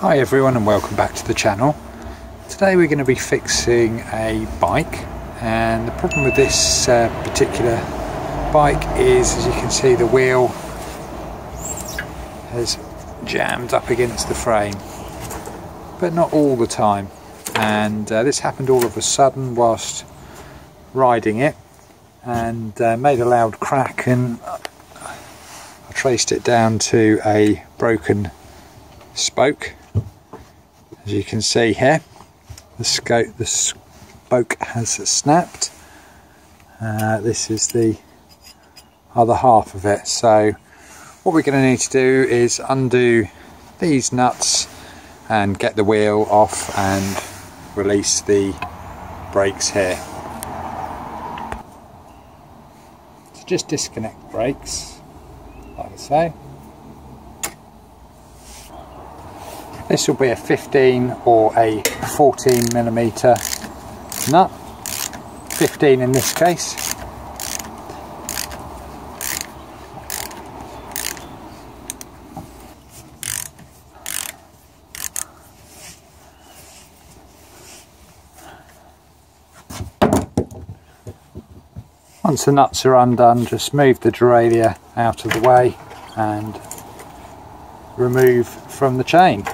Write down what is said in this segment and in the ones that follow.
Hi everyone and welcome back to the channel. Today we're going to be fixing a bike, and the problem with this particular bike is, as you can see, the wheel has jammed up against the frame, but not all the time, and this happened all of a sudden whilst riding it and made a loud crack, and I traced it down to a broken spoke. As you can see here, the spoke has snapped. This is the other half of it. So what we're going to need to do is undo these nuts and get the wheel off and release the brakes here. So just disconnect the brakes, like I say. This will be a 15 or a 14mm nut, 15 in this case. Once the nuts are undone, just move the derailleur out of the way and remove from the chain.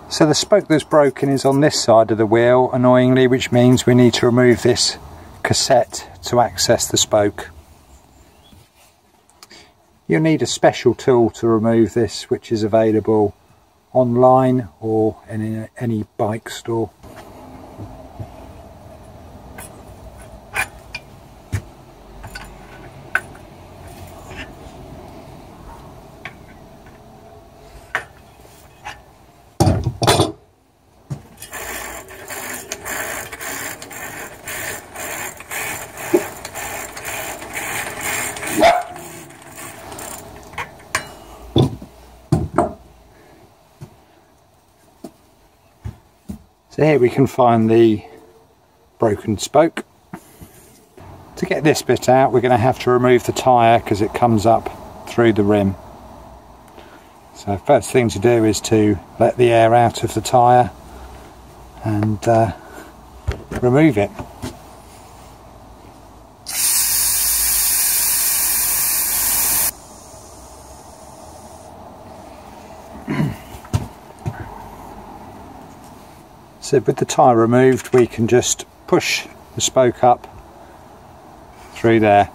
So the spoke that's broken is on this side of the wheel, annoyingly, which means we need to remove this cassette to access the spoke. You'll need a special tool to remove this, which is available online or in any bike store. So here we can find the broken spoke. To get this bit out, we're going to have to remove the tyre because it comes up through the rim. So first thing to do is to let the air out of the tyre and remove it. So with the tyre removed, we can just push the spoke up through there.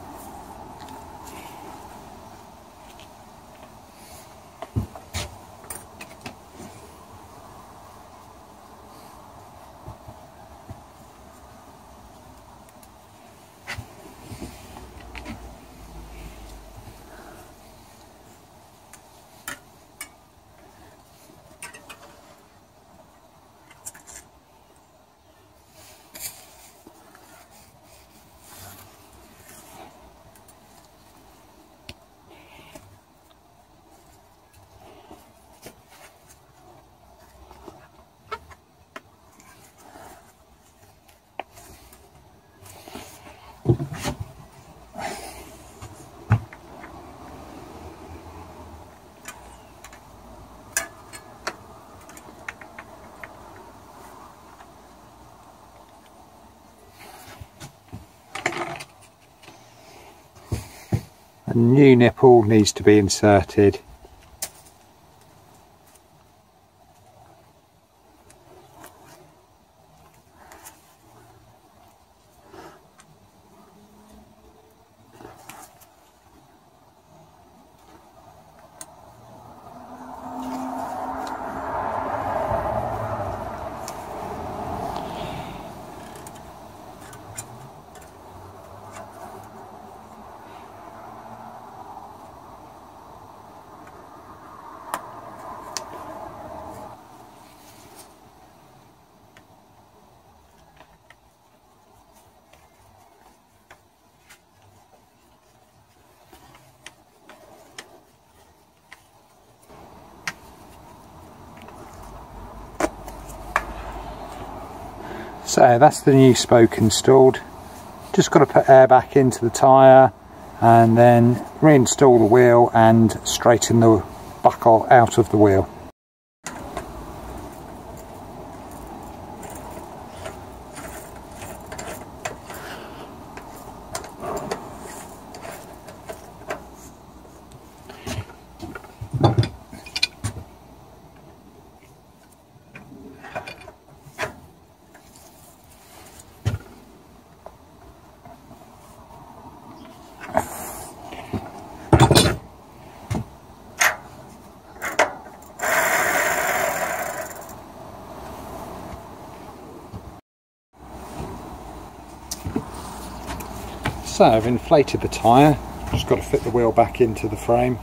A new nipple needs to be inserted. So that's the new spoke installed. Just got to put air back into the tyre and then reinstall the wheel and straighten the buckle out of the wheel. So I've inflated the tyre, just got to fit the wheel back into the frame.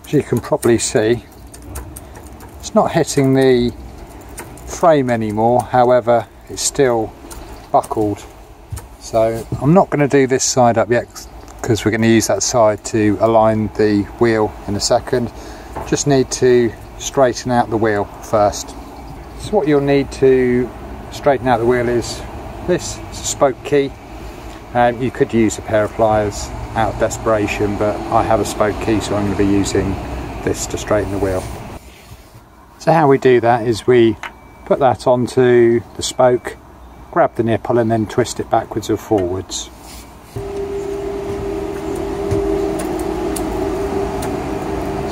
As you can probably see, it's not hitting the frame anymore, however it's still buckled. So I'm not going to do this side up yet because we're going to use that side to align the wheel in a second. Just need to straighten out the wheel first. So what you'll need to straighten out the wheel is this spoke key. You could use a pair of pliers out of desperation, but I have a spoke key, so I'm going to be using this to straighten the wheel. So how we do that is we put that onto the spoke, grab the nipple and then twist it backwards or forwards.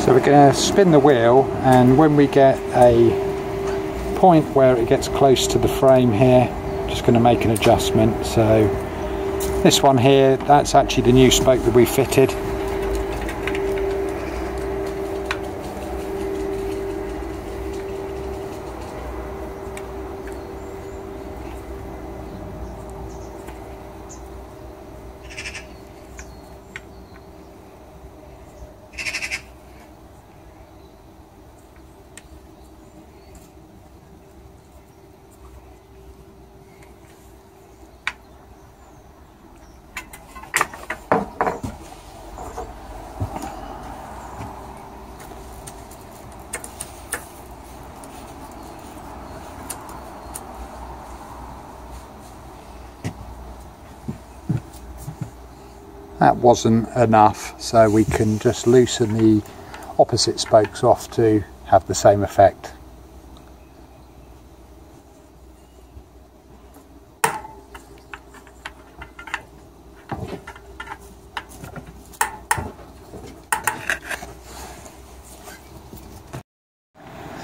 So we're going to spin the wheel, and when we get a point where it gets close to the frame here, just going to make an adjustment. So this one here, that's actually the new spoke that we fitted. That wasn't enough, so we can just loosen the opposite spokes off to have the same effect.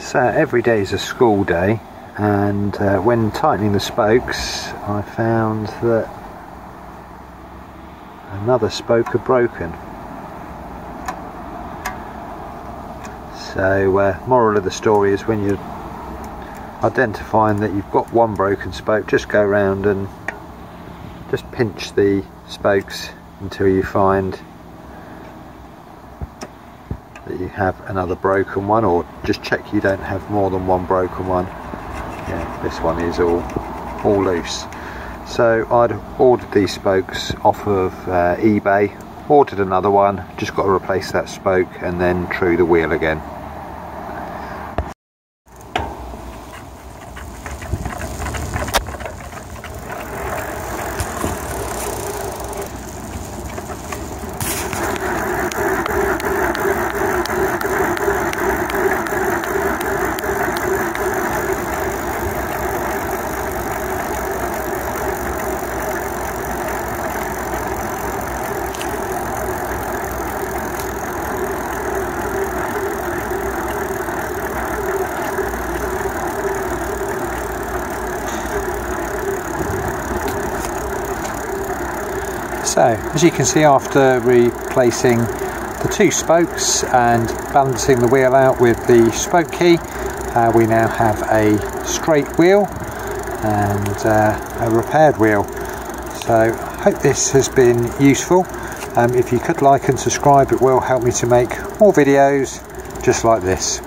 So every day is a school day, and when tightening the spokes I found that another spoke had broken. So moral of the story is, when you're identifying that you've got one broken spoke, just go around and just pinch the spokes until you find that you have another broken one, or just check you don't have more than one broken one. Yeah, this one is all loose. So I'd ordered these spokes off of eBay, ordered another one, just got to replace that spoke and then true the wheel again. So, as you can see, after replacing the two spokes and balancing the wheel out with the spoke key, we now have a straight wheel and a repaired wheel. So hope this has been useful. If you could like and subscribe, it will help me to make more videos just like this.